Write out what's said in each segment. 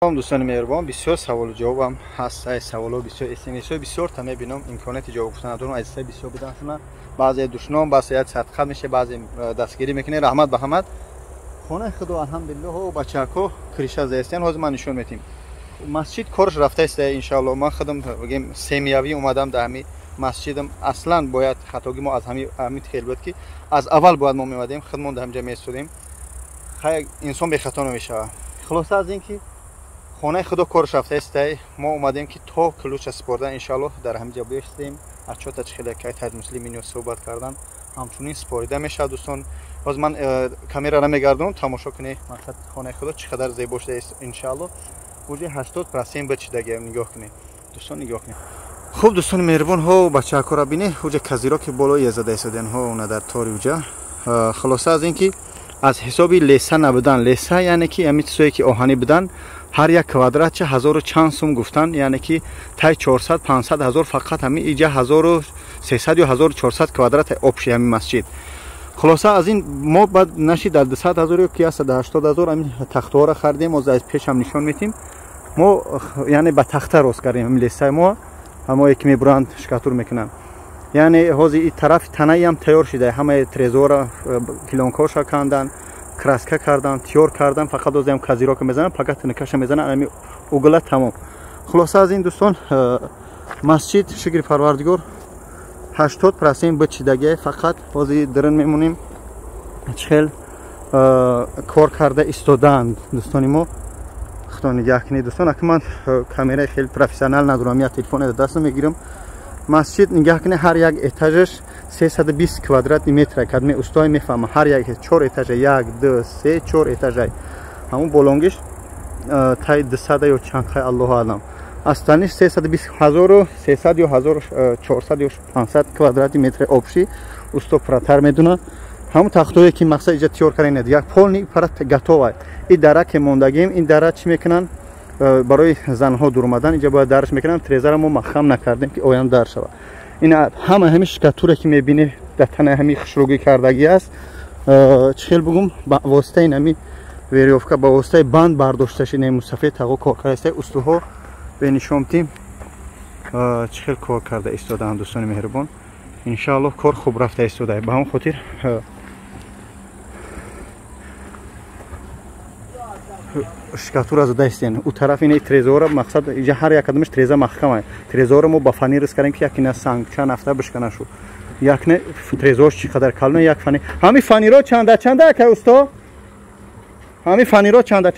دوستان مهربان بسیار سوال و جوابم هست. سوالا بسیار اسمس بسیار تا میبینم امکانات جواب گفتن ندارم. عزیزای بسیار بدنشون بعضی دشنام بعضی صدقه میشه بعضی دستگیری میکنه. رحمت به حمد خانه خدا الحمدلله و بچه‌ها کریشا زیستن حاضر من نشون میدیم. مسجد کارش رفته است ان شاء الله. من خودم بگم سمیاوی اومدم در همین مسجدم. اصلا باید خطاگی ما از همین خیل بود که از اول باید ما میومدیم خودمون در همینجا میستودیم. خیلی انسان به خطا نمیشه. خلاص از اینکه خانه خدا کارش رفته است. ما اومدیم که تا کلوچ سپردن ان شاء الله در همینجا بیستیم. اچو تا خیلی که تاج مسلمینو صحبت کردن همچنین سپریده میشه. دوستان باز من کامera را میگردونم تماشا کنید مقصد خانه خدا چقدر زیبا شده است ان شاء الله. وجه 80% بچیدگی نگاه کنید دوستان نگاه کنید. خوب دوستان مهربان ها بچه ها را بینید. وجه کزیرا که بالای زده استادن ها اون در تاری وجه. خلاصه از اینکه از حسابی لیسه نبودن. لیسه یعنی که امیت سوی که آهنی بدن هر یک کوادرات چه 1000 و چند سوم گفتن. یعنی که تای 400 500 هزار فقط همین اینجا 1300 یا 1400 کوادرات آبشی همین مسجد. خلاصه از این ما بعد نشی در 200,000 یا که 180,000 همین تخته ها را خریدیم و از پیش هم نشون میتیم. ما یعنی با تخته راست کردیم همین لیسه ما همه که میبرند شکاتور میکنن. یعنی حاضر این طرف تنهی هم تیار شده. همه ترزور کلونکاش کندن کراسکا کردن تیار کردن. فقط از هم کزیرا که میزنن فقط نکش میزنن همین اوگله تمام. خلاصه از این دوستان مسجد شکر پروردگار 80% بچیدگی فقط بازی درن میمونیم. چهل کار کرده ایستادند دوستان ما. خدا نگه کنید دوستان. اگه من کامera خیلی پروفسیونال ندارم یا تلفن دست میگیرم. مسجد نگاه کنید هر یک اتاجش 320 کوادرات متر کدمی استای میفهمه. هر یک 4 اتاج 1 2 3 4 اتاج همون بلونگش تای 200 یا چند خیلی الله اعلم. اصلش 320,300 یا 1400 یا 500 کوادرات متر آبشی استو پراتر میدونه. همون تختایی که مقصد ایجاد تیار کردن دیگه پول نی پرات گاتوه. این دره که موندگیم این دره چی میکنن برای زنها دور اومدن اینجا باید درش میکنن. تریزر ما مخم نکردیم که آیان در شود. این همه شکاتوره که میبینی در تنه همین خشروگی کردگی است. چخیل بگم با واسطه این همین ویریوفکا با واسطه بند برداشته شده مصطفی تاقو کار کرده استوها به نشامتیم. چخیل کار کرده ایستادن دوستان مهربان. ان شاء الله کار خوب رفته ایستاده. به همون خاطر شکاتور از دستین او طرف این تریزور مقصد اینجا هر یک کدومش تریزه محکمه. تریزور ما با فنی رس کردیم که یکی نه سنگ چند هفته بشکنه شو. یک نه تریزورش چقدر کلونه یک فنی. همین فنی رو چنده که استا؟ همین فنی رو چنده؟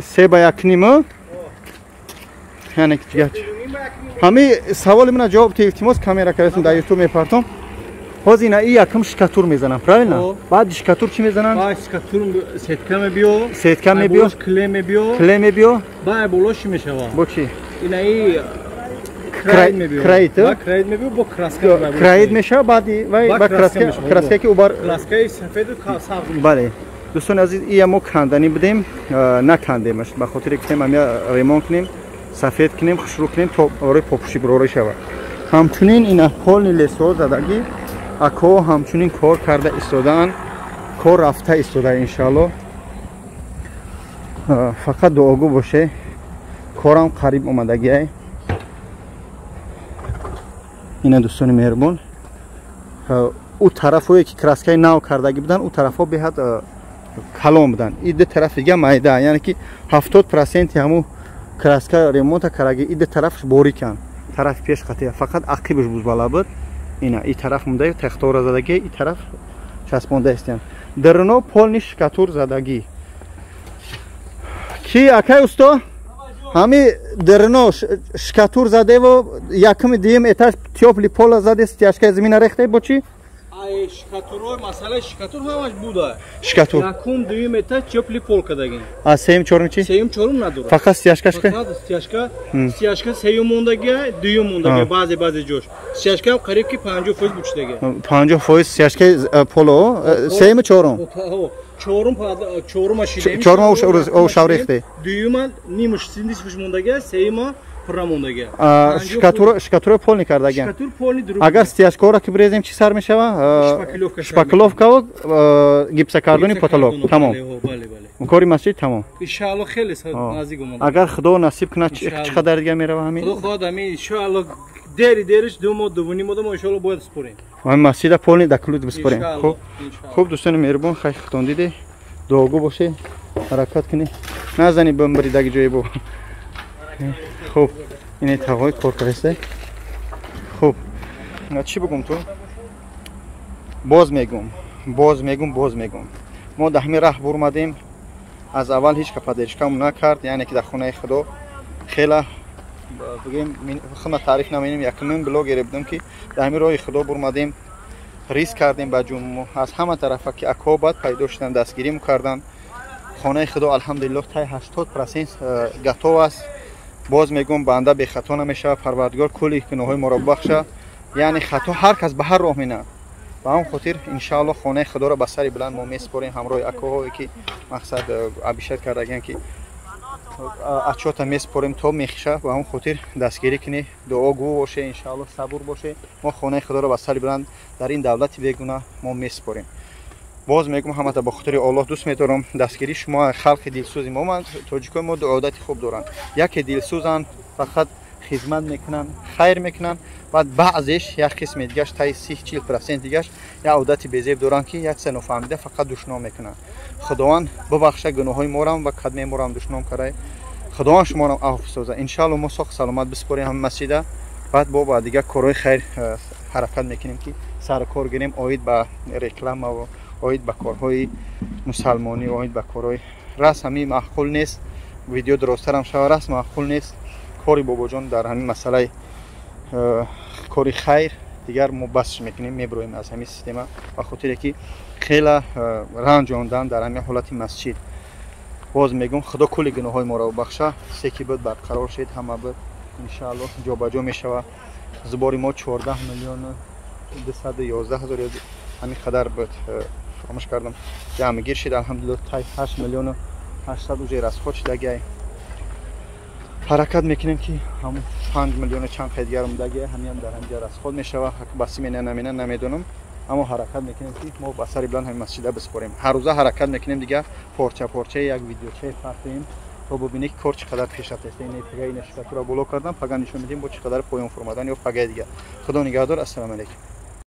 3 با 1 نیمه. یعنی که همین سوال من جواب تی التماس کامera کردم در یوتیوب میپرتم. حاضر اینا یکم شکاتور میزنن پراینا. بعد شکاتور چی میزنن؟ بعد شکاتور سیتکا سیتکا میبیو کلم میبیو بعد بولوش میشه با چی؟ اینا کراید میبیو کراید میبیو با کراسکا کراید میشه بعدی با کراسکا که اوبر کراسکای سفید و سبز. بله دوستان عزیز این ما کندنی بدیم نکندیمش به خاطر که ما ریمون کنیم سفید کنیم خشرو کنیم تا روی پاپوشی برای شود. همچنین اینا پول لیسو زدگی اکو همچنین کار کرده ایستادن کار رفته ایستاده ان شاء الله. فقط دعاگو باشه کارم قریب اومدگی. اینا دوستان مهربان او طرفایی که کراسکای ناو کردگی بودن او طرفا به حد کلام بودن. این دو طرف دیگه مایده یعنی که 70% همو کراسکا ریمونت کردگی این دو طرفش باریکن. طرف پیش قطعه فقط عقبش بوز بالا بود. اینا این طرف مونده تختور زدگی این طرف چسبونده استن. درنو پول نیش شکاتور زدگی کی اکای استا همین درنو شکاتور زده و یکم دیم اتاش تیوپلی پول زده استیاشکای زمین ریخته با چی؟ ای شکاتور مسئله شکاتور همش بوده. شکاتور یکم دویم اتاش تیوپلی پول کردگی. سیم چورم چی؟ سیم چورم نداره. فقط استیاشکاش که؟ فقط استیاشکا سیم موندگی دویم موندگی بعضی جوش. استیاشکا قریب کی 50% بچیدگی. 50% استیاشکای پولو سیم چورم. чорум ашидем. Чорум о шаврехте. Дуюма нимуш синдиш мондага, сеюма пурра мондага. Шкатура полни кардаген. Шкатур полни друг. Агар стяжкора ки брезем чи сар мешава? Шпакловка ва гипсокартони потолок. Тамом. Кори масҷид тамом. Иншаллоҳ хеле назик омад. Агар худо насиб кунад чи қадар дига мерава ҳамин? Худо хоҳад ҳамин иншаллоҳ дериш 2 моҳ дуввуни моҳ мо иншаллоҳ бояд спорем. ҳамин масҷида полни даклуд биспорем. хуб дӯстони меҳрубон хай хитон диде дуогӯ боше ҳаракат кунӣ назани бамбаридаги ҷое бо. хуб ине тавои коркареста. хуб чӣ бигум ту? боз мегум мо дар ҳамин раҳ бурмадем. аз аввал ҳеҷ ка падеришкамон накард, яъне ки дар хонаи худо хела бигем худна таъриф наменем якумин блогере будем ки дар ҳамин роҳи худо бурмадем, риск кардем ба ҷумъ аз ҳама тарафа ки акобат пайдо шудан дастгирӣ мекардан. хонаи худо алҳамдулиллоҳ тай 80% гатов аст. боз мегӯм банда бехато намешавад. парвардигор кулли гуноҳҳои моро бубахша. яъне хато ҳар кас ба ҳар роҳ менад. ба ҳамн хотир иншааллоҳ хонаи худоро ба сари буланд мо месупорем ҳамроҳи акоҳое ки мақсад абишат кардагиянд ки атшота месупорем то мехиша. ба ҳамн хотир дастгирӣ кунӣ, дуо гӯ боше, иншааллоҳ сабур боше. мо хонаи худоро ба сари буланд дар ин давлати бегуна мо месупорем. боз мегӯм ҳамата ба хотири Аллоҳ дӯст медорам. дастгирии шумо халқи дилсӯзи моманд. тоҷикои мо ду одати хуб доранд. яке дилсӯзанд, фақат хизмат мекунанд, хайр мекунанд. баъд баъзеш як қисми дигаш таи 30-40% дигаш як одати безеб доранд ки як се нофаҳмида фақат душном мекунанд. худованд бубахша гуноҳҳои морам ва қадмаи морам душном карда. худованд шуморо афв соза. иншааллоҳ мо соҳ саломат биспорем ҳамин масҷида. баъд бо ба дигар корҳои хайр ҳаракат мекунем ки сар кор гирем оид ба реклама ва оид ба корҳои мусалмонӣ, оид ба корҳои рас ҳамин маъқул нест. видео дуростарам шава рас маъқул нест. кори бобоҷон дар ҳамин масъалаи кори хайр дигар мо басш мекунем, меброем аз ҳамин система ба хотире ки хела ранҷондан дар ҳамин ҳолати масҷид. боз мегӯм худо кулли гуноҳҳои моро бубахша. секи буд барқарор шед, ҳама буд иншааллоҳ ҷобаҷо мешава. зубори мо 14 миллион 211 ҳазор ҳамин қадар буд. фаромӯш кардам ҷамъгир шид. алҳамдулиллоҳ тай 8 миллион 800 уже расход шидагиай. ҳаракат мекунем ки ҳамун 5 миллион чанд қай дигар мудагиай ҳамиам дар ҳамҷа расход мешава. баси мена намена намедонам, аммо ҳаракат мекунем ки мо ба сари буланд ҳамин масҷида биспорем. ҳар рӯза ҳаракат мекунем дигар порча порчаи як видеочаи пахтем то бубинӣ ки кор чӣ қадар пеш аст. ин пагаи шкатура боло кардам, пага нишон медиҳем бо чӣ қадар поён фурмадан ё пагаи дигар. худо нигаҳдор. ассалому алайкум.